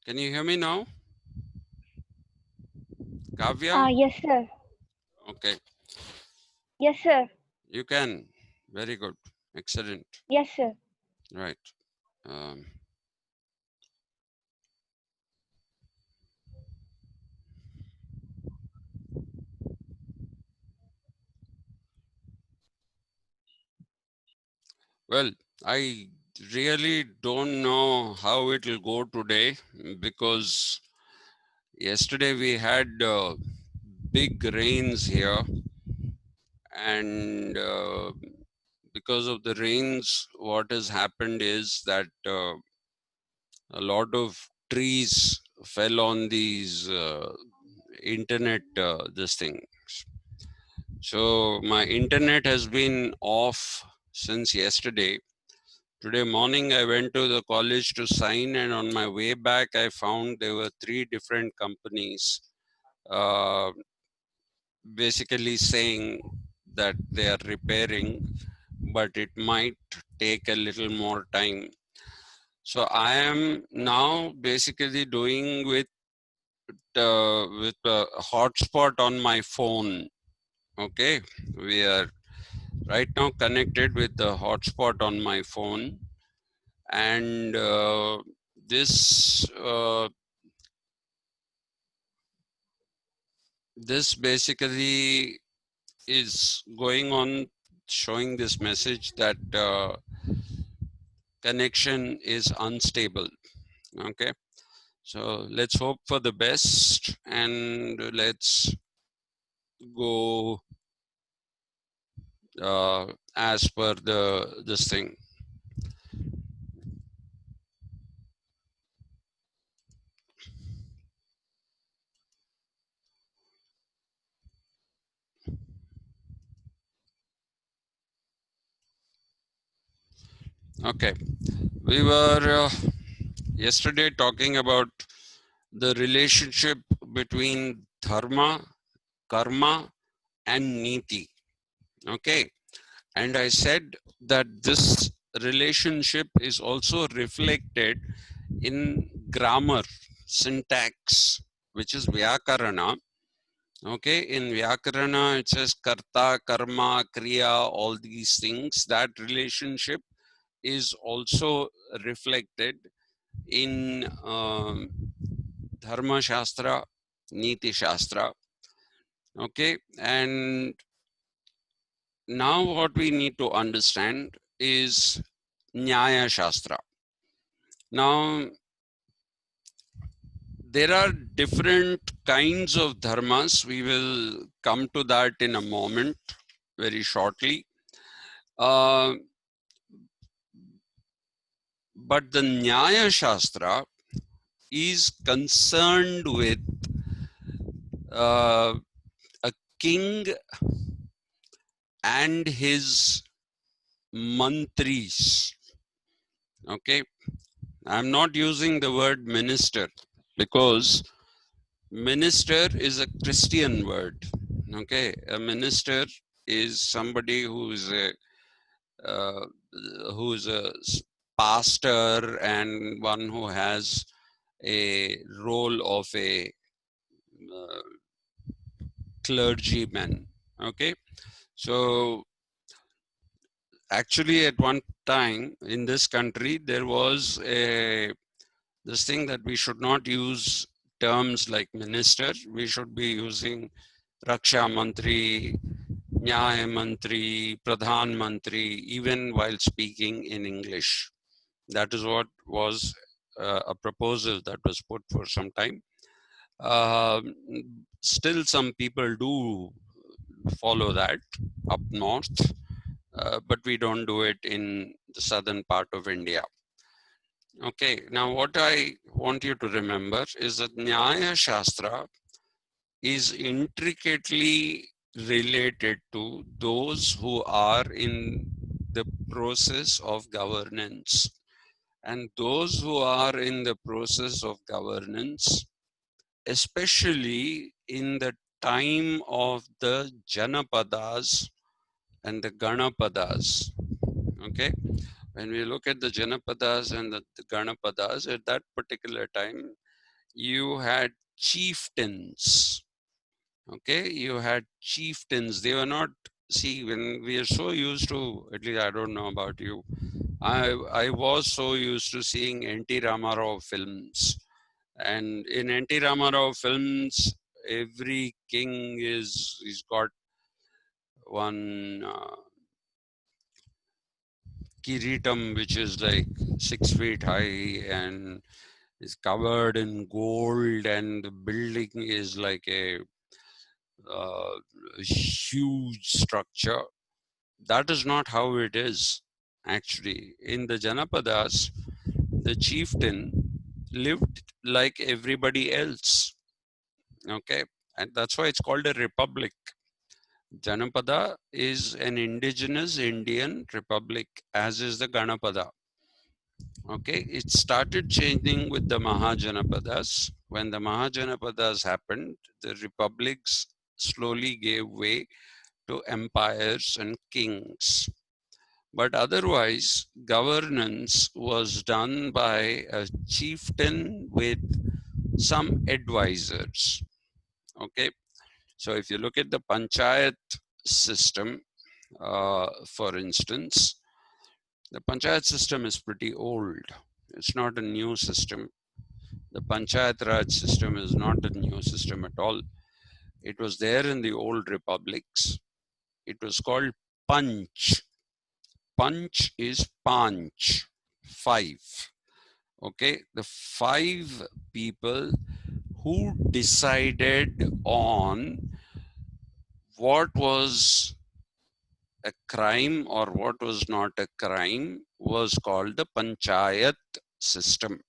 Can you hear me now? Kavya? Yes, sir. Okay, Yes, sir. you can. Very good. Excellent. Yes, sir. Right. Um, well, I really don't know how it will go today because yesterday we had big rains here, and because of the rains, what has happened is that a lot of trees fell on these internet this thing. So my internet has been off since yesterday. Today morning I went to the college to sign, and on my way back I found there were three different companies uh, basically saying that they are repairing, but it might take a little more time. So I am now basically doing with a hotspot on my phone. Okay, we are right now connected with the hotspot on my phone, and this this basically is going on showing this message that connection is unstable. Okay, so let's hope for the best, and let's go as per the this thing. Okay, we were yesterday talking about the relationship between dharma, karma, and niti. Okay, and I said that this relationship is also reflected in grammar, syntax, which is vyakarana. Okay, in vyakarana it says karta, karma, kriya, all these things. That relationship is also reflected in Dharma Shastra, Niti Shastra. Okay, and now what we need to understand is Nyaya Shastra. Now, there are different kinds of dharmas. We will come to that in a moment, very shortly. Uh, but the Nyaya Shastra is concerned with uh, a king and his mantris. Okay, I'm not using the word minister because minister is a Christian word. Okay, a minister is somebody uh, who is a pastor and one who has a role of a uh, clergyman. Okay, so actually at one time in this country there was a this thing that we should not use terms like minister. We should be using Raksha Mantri, Nyaya Mantri, Pradhan Mantri, even while speaking in English. That is what was a proposal that was put for some time. Um Still, some people do follow that up north, but we don't do it in the southern part of India. Okay, now what I want you to remember is that Nyaya Shastra is intricately related to those who are in the process of governance. And those who are in the process of governance, especially in the time of the Janapadas and the Ganapadas. Okay, when we look at the Janapadas and the Ganapadas at that particular time, you had chieftains. Okay, you had chieftains. They were not, see, when we are so used to, at least I don't know about you, I was so used to seeing N.T. Ramarao films. And in N.T. Ramarao films, every king he's got one kiritam, which is like 6 feet high and is covered in gold, and the building is like uh, a huge structure. That is not how it is. Actually, in the Janapadas, the chieftain lived like everybody else. Okay, and that's why it's called a republic. Janapada is an indigenous Indian republic, as is the Ganapada. Okay, it started changing with the Mahajanapadas. When the Mahajanapadas happened, the republics slowly gave way to empires and kings. But otherwise, governance was done by a chieftain with some advisors. Okay, so if you look at the panchayat system, for instance, the panchayat system is pretty old. It's not a new system. The panchayat raj system is not a new system at all. It was there in the old republics. It was called panch. Panch is panch, five. Okay, the five people who decided on what was a crime or what was not a crime was called the panchayat system.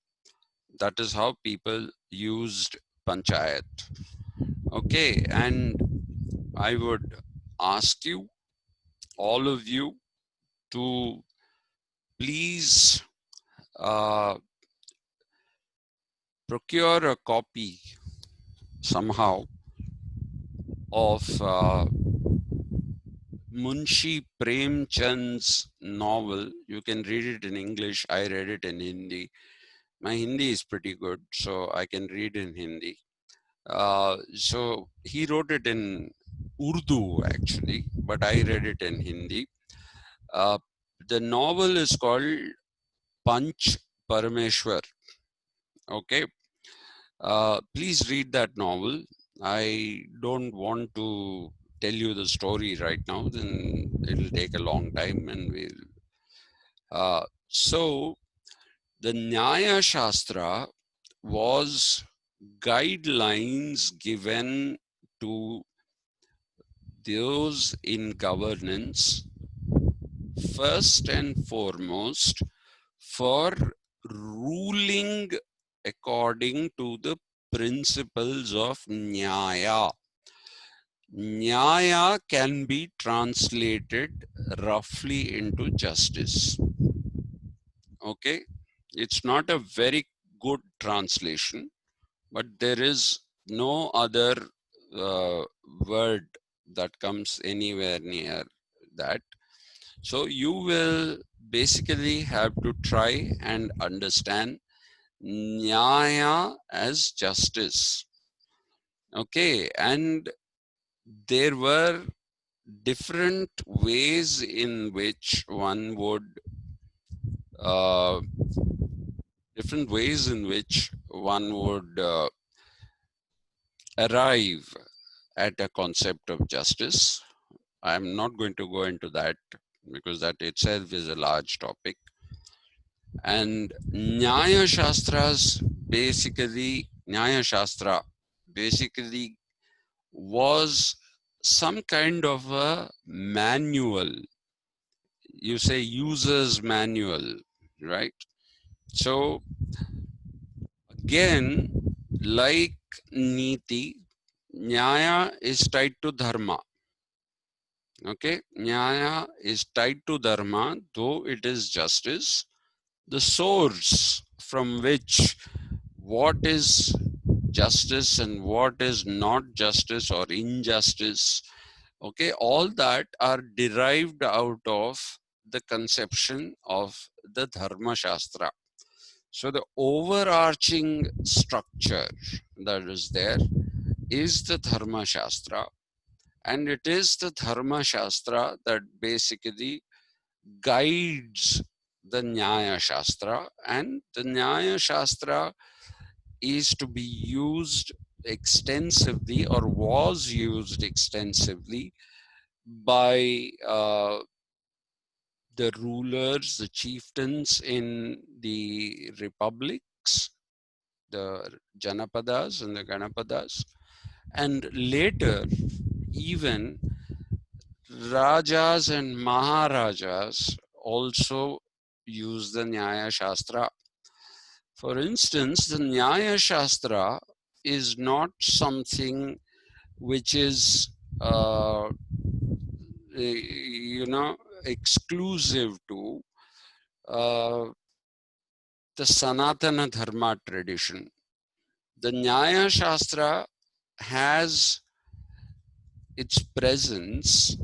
That is how people used panchayat. Okay, and I would ask you, all of you, to please procure a copy somehow of Munshi Premchand's novel. You can read it in English. I read it in Hindi. My Hindi is pretty good, so I can read in Hindi. So he wrote it in Urdu actually, but I read it in Hindi. Uh, the novel is called Panch Parameshwar. Okay, please read that novel. I don't want to tell you the story right now, then it'll take a long time and we'll. So, the Nyayasastra was guidelines given to those in governance, first and foremost, for ruling according to the principles of Nyaya. Nyaya can be translated roughly into justice. Okay, it's not a very good translation, but there is no other word that comes anywhere near that. So you will basically have to try and understand Nyaya as justice. Okay, and there were different ways in which one would uh, arrive at a concept of justice. I'm not going to go into that because that itself is a large topic. And Nyaya Shastra basically was some kind of a manual. You say user's manual, right? So again, like Niti, Nyaya is tied to Dharma. Okay, Nyaya is tied to Dharma, though it is justice. The source from which what is justice and what is not justice or injustice, okay, all that are derived out of the conception of the Dharma Shastra. So the overarching structure that is there is the Dharma Shastra, and it is the Dharma Shastra that basically guides the Nyaya Shastra, and the Nyaya Shastra is to be used extensively or was used extensively by the rulers, the chieftains in the republics, the Janapadas and the Ganapathas, and later even Rajas and Maharajas also use the Nyaya Shastra. For instance, the Nyaya Shastra is not something which is, exclusive to uh, the Sanatana Dharma tradition. The Nyaya Shastra has its presence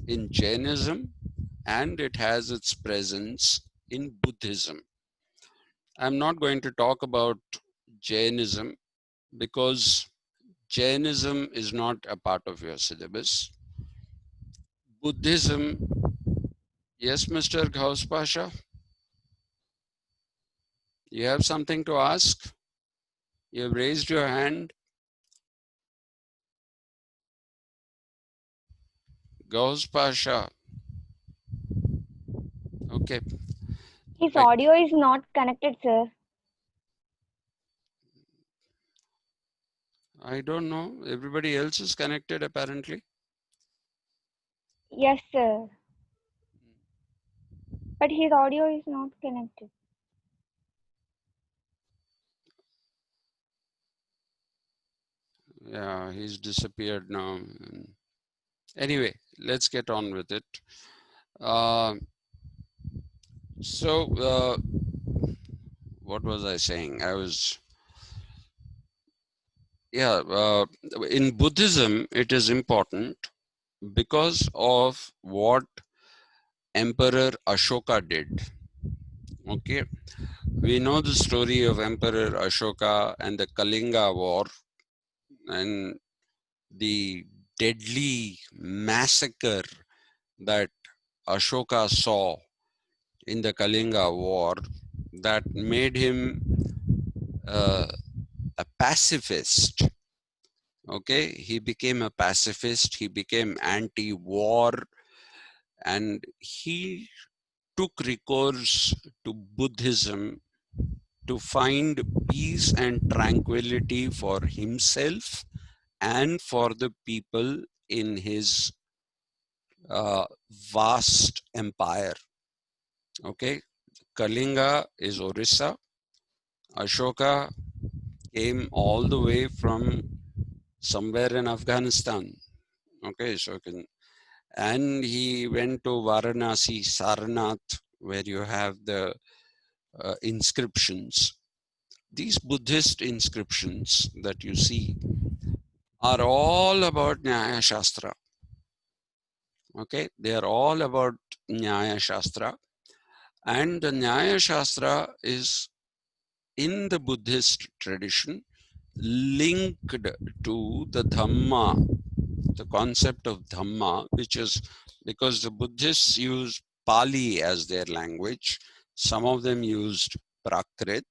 in Jainism and it has its presence in Buddhism. I'm not going to talk about Jainism because Jainism is not a part of your syllabus. Buddhism, yes, Mr. Ghaus Pasha, you have something to ask? You have raised your hand. Ghaus Pasha. Okay. His audio is not connected, sir. I don't know. Everybody else is connected apparently. Yes, sir. But his audio is not connected. Yeah, he's disappeared now. Anyway, let's get on with it. Uh, what was I saying? In Buddhism, it is important because of what Emperor Ashoka did. Okay, we know the story of Emperor Ashoka and the Kalinga War and the deadly massacre that Ashoka saw in the Kalinga War that made him a pacifist. Okay, he became a pacifist, he became anti war, and he took recourse to Buddhism to find peace and tranquility for himself and for the people in his vast empire. Okay, Kalinga is Orissa. Ashoka came all the way from somewhere in Afghanistan. Okay, and he went to Varanasi, Sarnath, where you have the inscriptions. These Buddhist inscriptions that you see are all about Nyayasastra. Okay, they are all about Nyayasastra, and the Nyayasastra is in the Buddhist tradition linked to the Dhamma, the concept of Dhamma, which is because the Buddhists use Pali as their language. Some of them used Prakrit,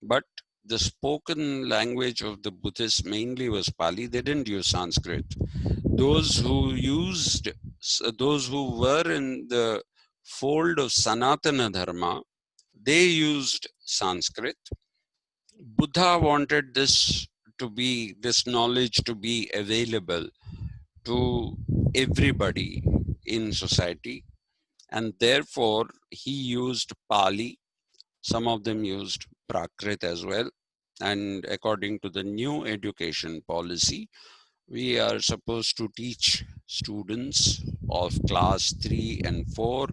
but the spoken language of the Buddhists mainly was Pali. They didn't use Sanskrit. Those who were in the fold of Sanatana Dharma, they used Sanskrit. Buddha wanted this knowledge to be available to everybody in society, and therefore he used Pali. Some of them used Prakrit as well. And according to the new education policy, we are supposed to teach students of class 3 and 4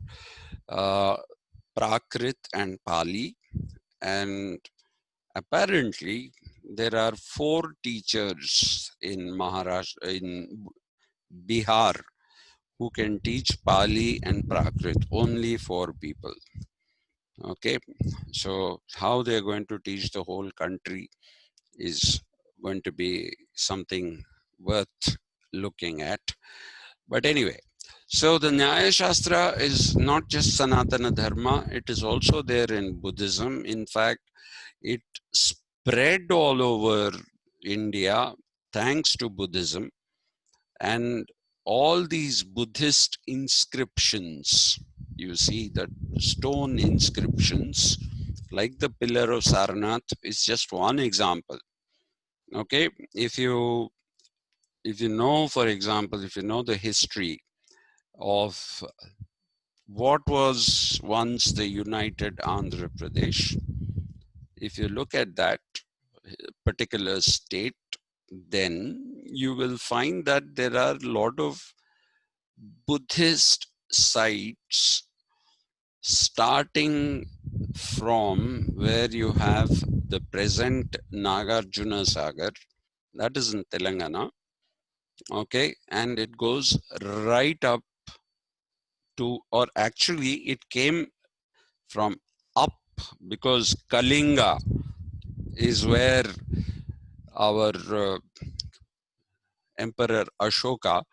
uh, Prakrit and Pali. And apparently, there are 4 teachers in Maharashtra, in Bihar, who can teach Pali and Prakrit, only 4 people. Okay, so how they're going to teach the whole country is going to be something worth looking at. But anyway, so the Nyayasastra is not just Sanatana Dharma, it is also there in Buddhism. In fact, it spread all over India thanks to Buddhism. And all these Buddhist inscriptions, you see that stone inscriptions, like the pillar of Sarnath, is just one example. Okay, if you know, for example, if you know the history of what was once the United Andhra Pradesh, if you look at that particular state, then you will find that there are a lot of Buddhist sites starting from where you have the present Nagarjuna Sagar, that is in Telangana, okay, and it goes right up to, or actually it came from up, because Kalinga is where our Emperor Ashoka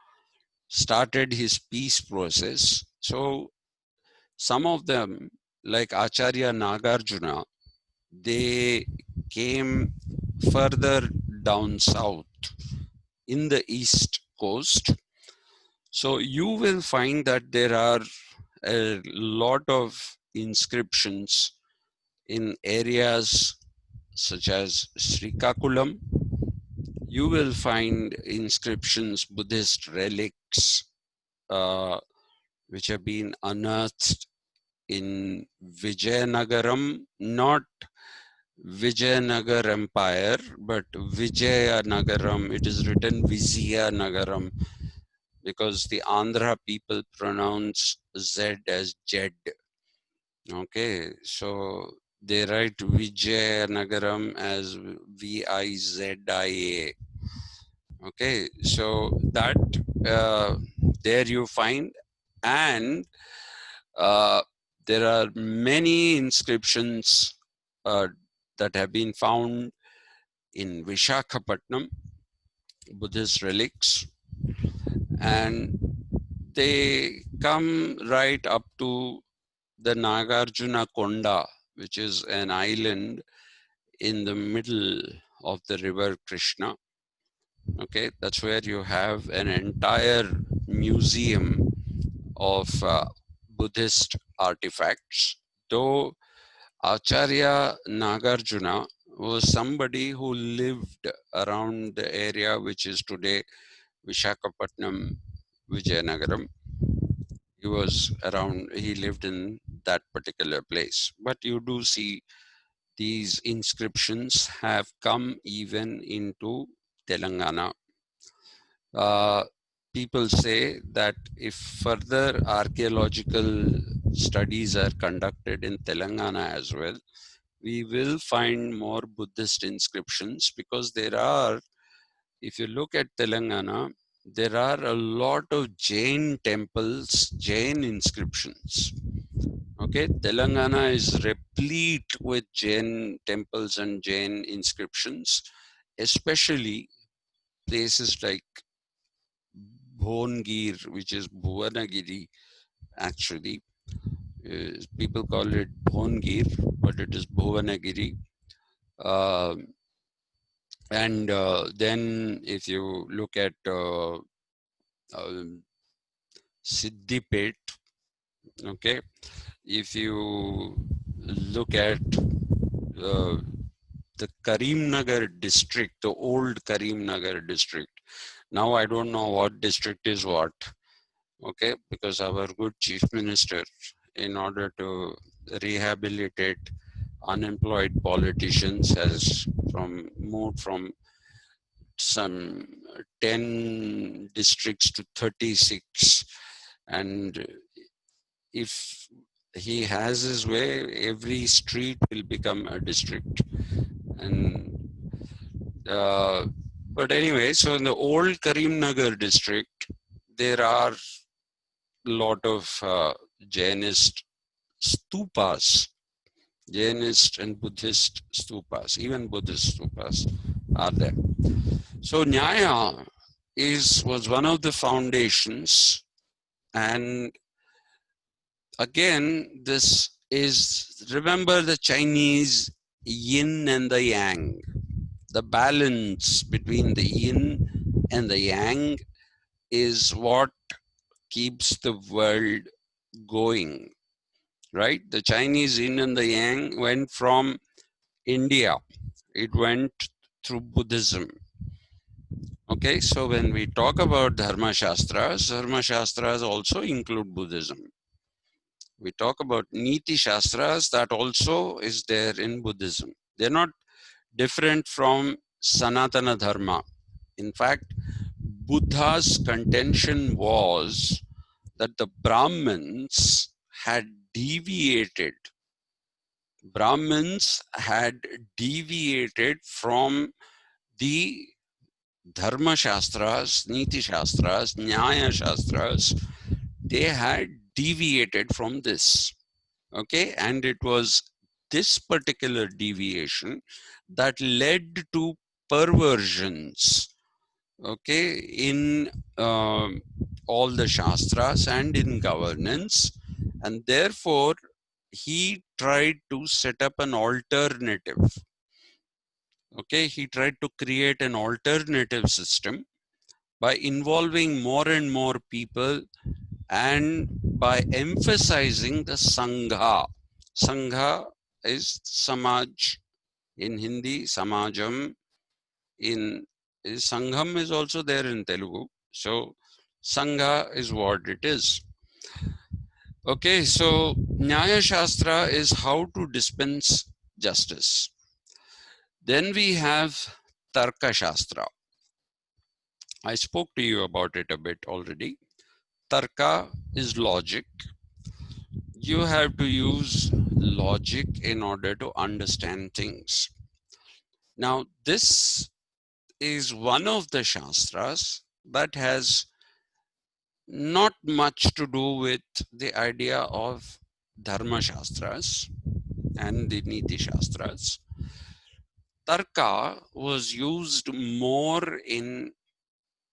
started his peace process. So some of them, like Acharya Nagarjuna, they came further down south in the east coast. So you will find that there are a lot of inscriptions in areas such as Srikakulam. You will find inscriptions, Buddhist relics, which have been unearthed in Vijayanagaram, not Vijayanagar Empire, but Vijayanagaram. It is written Vizianagaram because the Andhra people pronounce Z as Jed. Okay, so they write Vijayanagaram as Vizia. Okay, so that there you find, and there are many inscriptions that have been found in Vishakhapatnam, Buddhist relics, and they come right up to the Nagarjuna Konda, which is an island in the middle of the river Krishna. Okay, that's where you have an entire museum of Buddhist artifacts. Though Acharya Nagarjuna was somebody who lived around the area which is today Vishakhapatnam, Vijayanagaram. He was around, he lived in that particular place. But you do see these inscriptions have come even into Telangana. People say that if further archaeological studies are conducted in Telangana as well, we will find more Buddhist inscriptions, because there are, if you look at Telangana, there are a lot of Jain temples, Jain inscriptions. Okay, Telangana is replete with Jain temples and Jain inscriptions, especially places like Bhongir, which is Bhuvanagiri, actually. People call it Bhongir, but it is Bhuvanagiri. And then if you look at Siddipet, okay, if you look at the Karimnagar district, the old Karimnagar district. Now I don't know what district is what, okay, because our good chief minister, in order to rehabilitate unemployed politicians, has moved from some 10 districts to 36. And if he has his way, every street will become a district. And but anyway, so in the old Karimnagar district, there are a lot of Jainist stupas. Jainist and Buddhist stupas, even Buddhist stupas are there. So Nyaya was one of the foundations, and again, this is, remember the Chinese yin and the yang, the balance between the yin and the yang is what keeps the world going, right? The Chinese yin and the yang went from India, it went through Buddhism. Okay, so when we talk about Dharma Shastras also include Buddhism. We talk about Niti Shastras, that also is there in Buddhism. They're not different from Sanatana Dharma. In fact, Buddha's contention was that the Brahmins had deviated. Brahmins had deviated from the Dharma Shastras, Niti Shastras, Nyaya Shastras. They had deviated from this. Okay, and it was this particular deviation that led to perversions, okay, in all the Shastras and in governance, and therefore he tried to set up an alternative. Okay, he tried to create an alternative system by involving more and more people and by emphasizing the Sangha. Sangha is Samaj in Hindi, Samajam in Sangham is also there in Telugu. So Sangha is what it is. Okay, so Nyayasastra is how to dispense justice. Then we have Tarka Shastra. I spoke to you about it a bit already. Tarka is logic. You have to use logic in order to understand things. Now, this is one of the Shastras that has not much to do with the idea of Dharma Shastras and the Niti Shastras. Tarka was used more in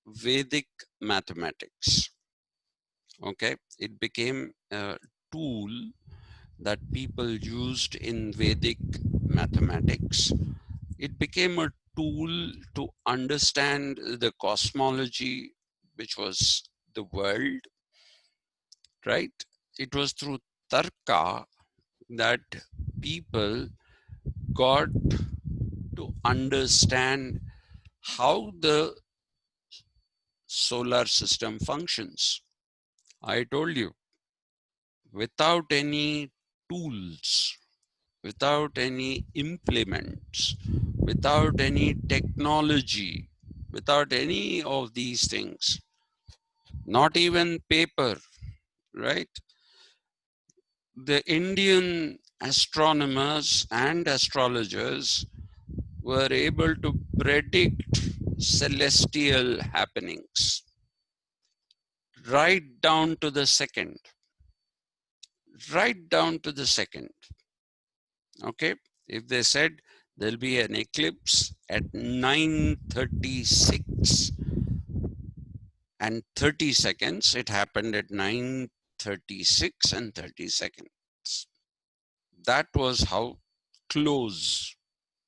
Vedic mathematics. Okay, it became a tool that people used in Vedic mathematics. It became a tool to understand the cosmology, which was the world, right? It was through Tarka that people got to understand how the solar system functions. I told you, without any tools, without any implements, without any technology, without any of these things, not even paper, right? The Indian astronomers and astrologers were able to predict celestial happenings right down to the second. Right down to the second. Okay, if they said there'll be an eclipse at 9:36 and 30 seconds, it happened at 9:36 and 30 seconds. That was how close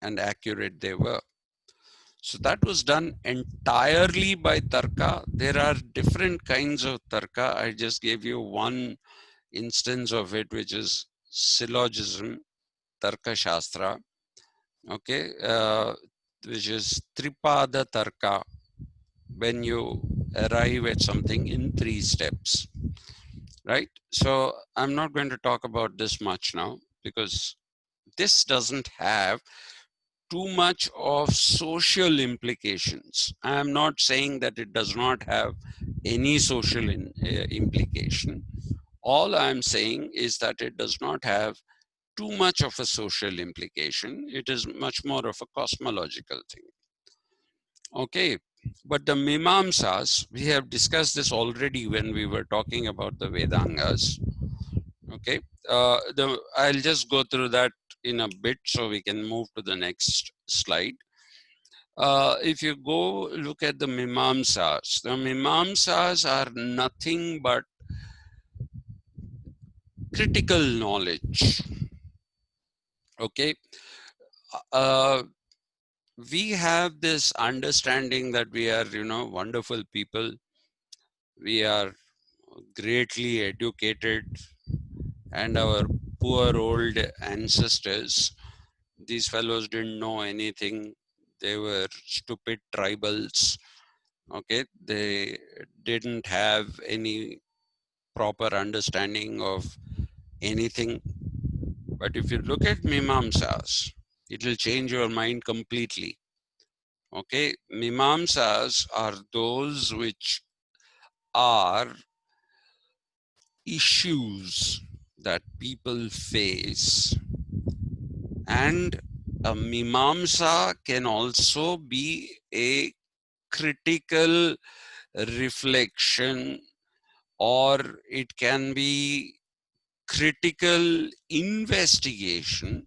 and accurate they were. So that was done entirely by Tarka. There are different kinds of Tarka. I just gave you one instance of it, which is syllogism, Tarka Shastra, okay, which is Tripada Tarka, when you arrive at something in 3 steps, right? So I'm not going to talk about this much now because this doesn't have too much of social implications. I am not saying that it does not have any social implication. All I'm saying is that it does not have too much of a social implication. It is much more of a cosmological thing. Okay, but the Mimamsas, we have discussed this already when we were talking about the Vedangas. Okay, I'll just go through that in a bit, so we can move to the next slide. If you go look at the Mimamsas are nothing but critical knowledge. Okay. Uh, we have this understanding that we are, wonderful people. We are greatly educated, and our poor old ancestors, these fellows didn't know anything. They were stupid tribals. Okay, they didn't have any proper understanding of anything. But if you look at Mimamsas, it will change your mind completely. Okay, Mimamsas are those which are issues that people face, and a Mimamsa can also be a critical reflection, or it can be critical investigation.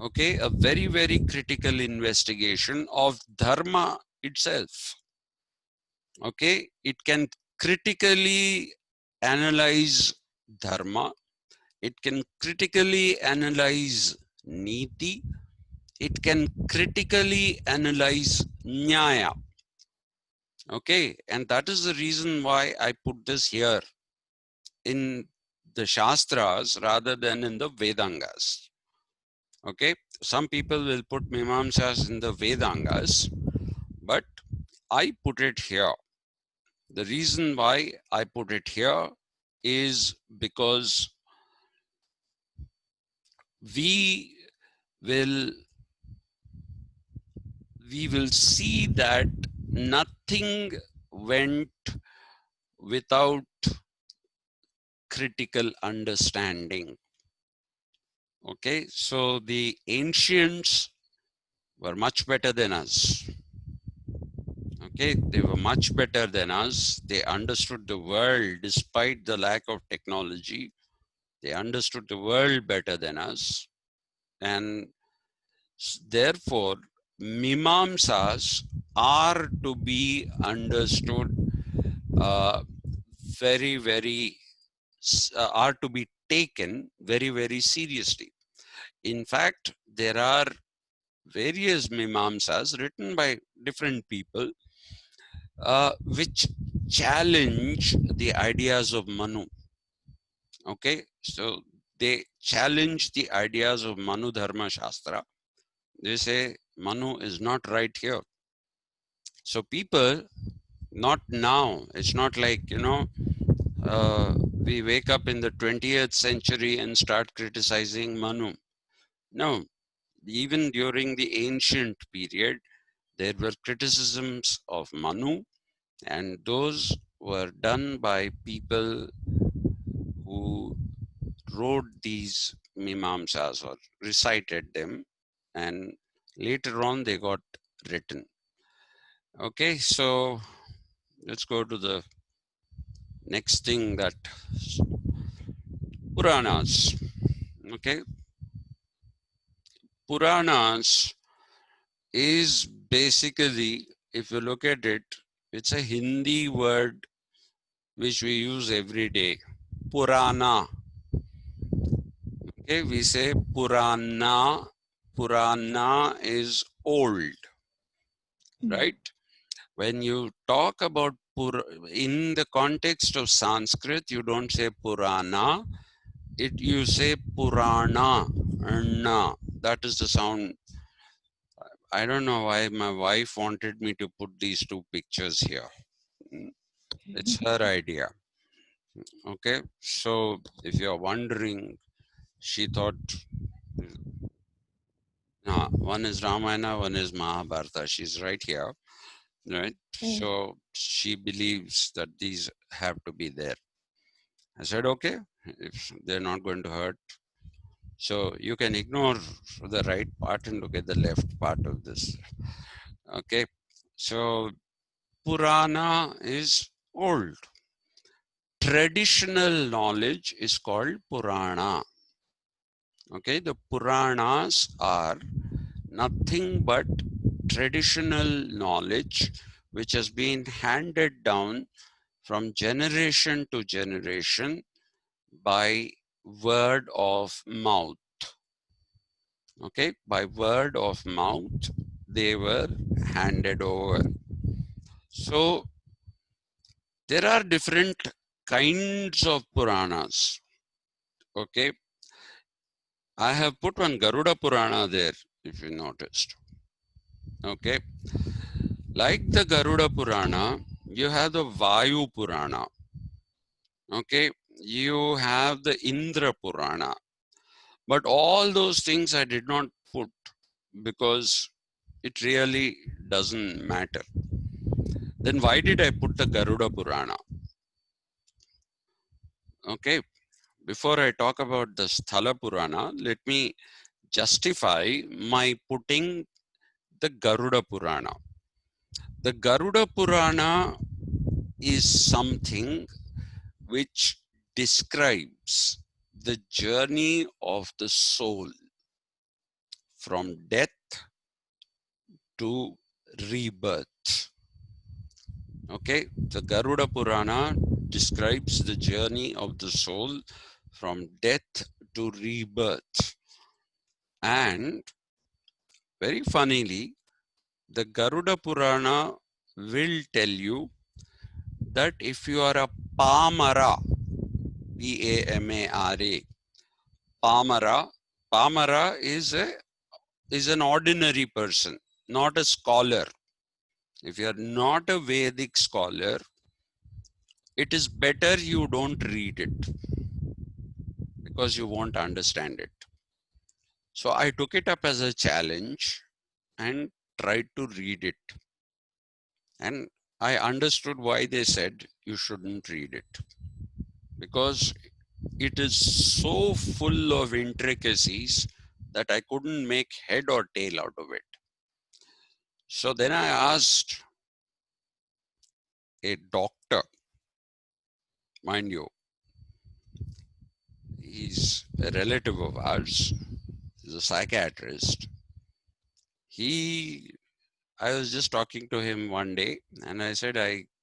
Okay, a very, very critical investigation of dharma itself. Okay, it can critically analyze dharma, it can critically analyze niti, it can critically analyze nyaya. Okay, and that is the reason why I put this here in the Shastras rather than in the Vedangas. Okay, some people will put Mimamsas in the Vedangas, but I put it here. The reason why I put it here is because we will see that nothing went without critical understanding. Okay, so the ancients were much better than us. Okay, they were much better than us. They understood the world despite the lack of technology. They understood the world better than us. And therefore, Mimamsas are to be understood very, very, are to be taken very, very seriously. In fact, there are various Mimamsas written by different people which challenge the ideas of Manu. Okay, so they challenge the ideas of Manu Dharma Shastra. They say Manu is not right here. So people, not now, it's not like, we wake up in the 20th century and start criticizing Manu. No, even during the ancient period, there were criticisms of Manu, and those were done by people who wrote these Mimamsas or recited them, and later on they got written. Okay, so let's go to the next thing, that Puranas. Okay, Puranas is basically, if you look at it, it's a Hindi word which we use every day. Purana. Okay, we say Purana. Purana is old, right? When you talk about in the context of Sanskrit, you don't say Purana, you say Purana. Na. That is the sound. I don't know why my wife wanted me to put these two pictures here. It's her idea. Okay, so if you're wondering, she thought one is Ramayana, one is Mahabharata. She's right here, right? So she believes that these have to be there. I said, okay, if they're not going to hurt. So you can ignore the right part and look at the left part of this. Okay, so Purana is old. Traditional knowledge is called Purana. Okay, the Puranas are nothing but traditional knowledge which has been handed down from generation to generation by word of mouth. Okay, by word of mouth, they were handed over. So there are different kinds of Puranas. Okay, I have put one Garuda Purana there, if you noticed. Okay, like the Garuda Purana, you have the Vayu Purana. Okay, you have the Indra Purana. But all those things I did not put because it really doesn't matter. Then why did I put the Garuda Purana? Okay, before I talk about the Sthala Purana, let me justify my putting the Garuda Purana. The Garuda Purana is something which describes the journey of the soul from death to rebirth. Okay, the Garuda Purana describes the journey of the soul from death to rebirth. And very funnily, the Garuda Purana will tell you that if you are a Pamara, Pamara, Pamara, Pamara is an ordinary person, not a scholar. If you are not a Vedic scholar, it is better you don't read it because you won't understand it. So I took it up as a challenge and tried to read it. And I understood why they said you shouldn't read it. Because it is so full of intricacies that I couldn't make head or tail out of it. So then I asked a doctor, mind you, he's a relative of ours, he's a psychiatrist. I was just talking to him one day and I said,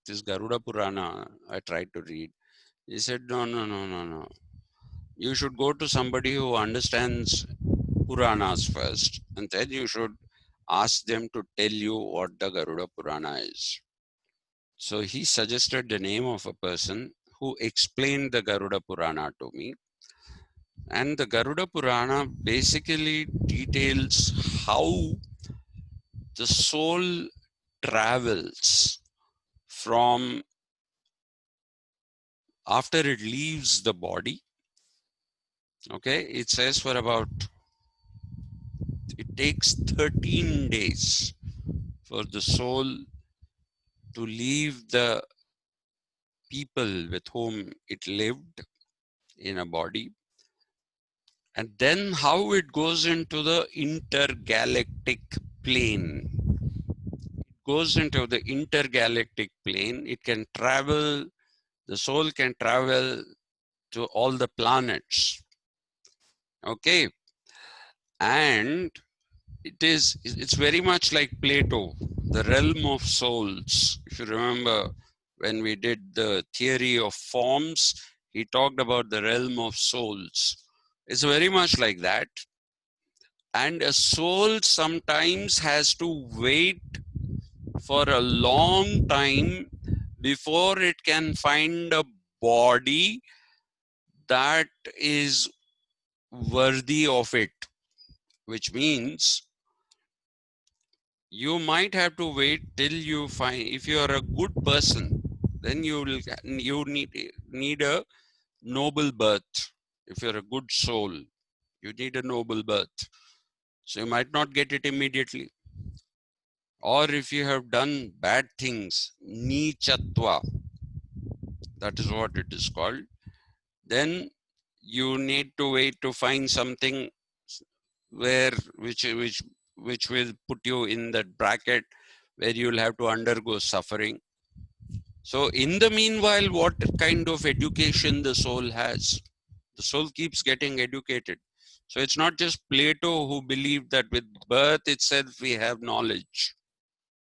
this Garuda Purana, I tried to read. He said, no, no, no, no, no. You should go to somebody who understands Puranas first, and then you should ask them to tell you what the Garuda Purana is. So he suggested the name of a person who explained the Garuda Purana to me. And the Garuda Purana basically details how the soul travels from after it leaves the body. Okay, it says for about, it takes 13 days for the soul to leave the people with whom it lived in a body, and then how it goes into the intergalactic plane. It goes into the intergalactic plane. It can travel, the soul can travel to all the planets. Okay, and it's very much like Plato, the realm of souls. If you remember when we did the theory of forms, he talked about the realm of souls. It's very much like that. And a soul sometimes has to wait for a long time before it can find a body that is worthy of it, which means you might have to wait till you find, if you are a good person, then you need a noble birth. If you're a good soul, you need a noble birth. So you might not get it immediately. Or if you have done bad things, nichatva, that is what it is called, then you need to wait to find something where which will put you in that bracket where you'll have to undergo suffering. So in the meanwhile, what kind of education the soul has? The soul keeps getting educated. So it's not just Plato who believed that with birth itself we have knowledge.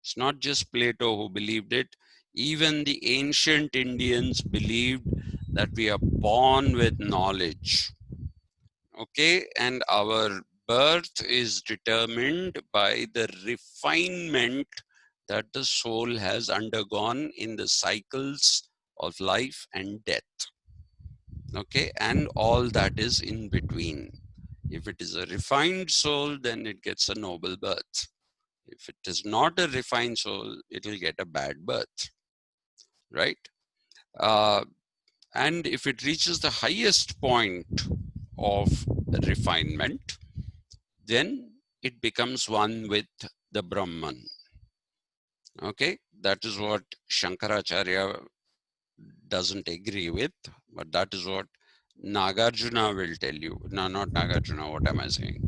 It's not just Plato who believed it. Even the ancient Indians believed that we are born with knowledge. Okay, and our birth is determined by the refinement that the soul has undergone in the cycles of life and death. Okay, and all that is in between. If it is a refined soul, then it gets a noble birth. If it is not a refined soul, it will get a bad birth, right? Uh, and if it reaches the highest point of refinement, then it becomes one with the Brahman. Okay, that is what Shankaracharya doesn't agree with, but that is what Nagarjuna will tell you. No, not Nagarjuna, what am I saying?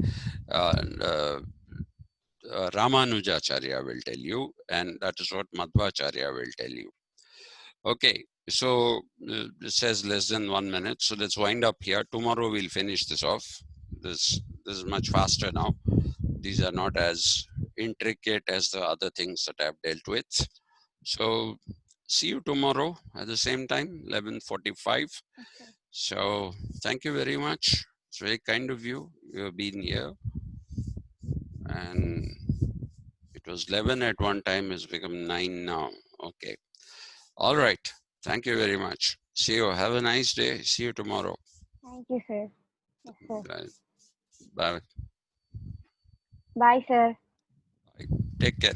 Ramanujacharya will tell you, and that is what Madhvacharya will tell you. Okay, so it says less than 1 minute, so let's wind up here. Tomorrow we'll finish this off. This is much faster now. These are not as intricate as the other things that I've dealt with. So see you tomorrow at the same time, 11:45. Okay. So thank you very much. It's very kind of you. You have been here, and it was 11 at one time. It's become 9 now. Okay. All right. Thank you very much. See you. Have a nice day. See you tomorrow. Thank you, sir. Yes, sir. Bye. Bye. Bye, sir. Take care.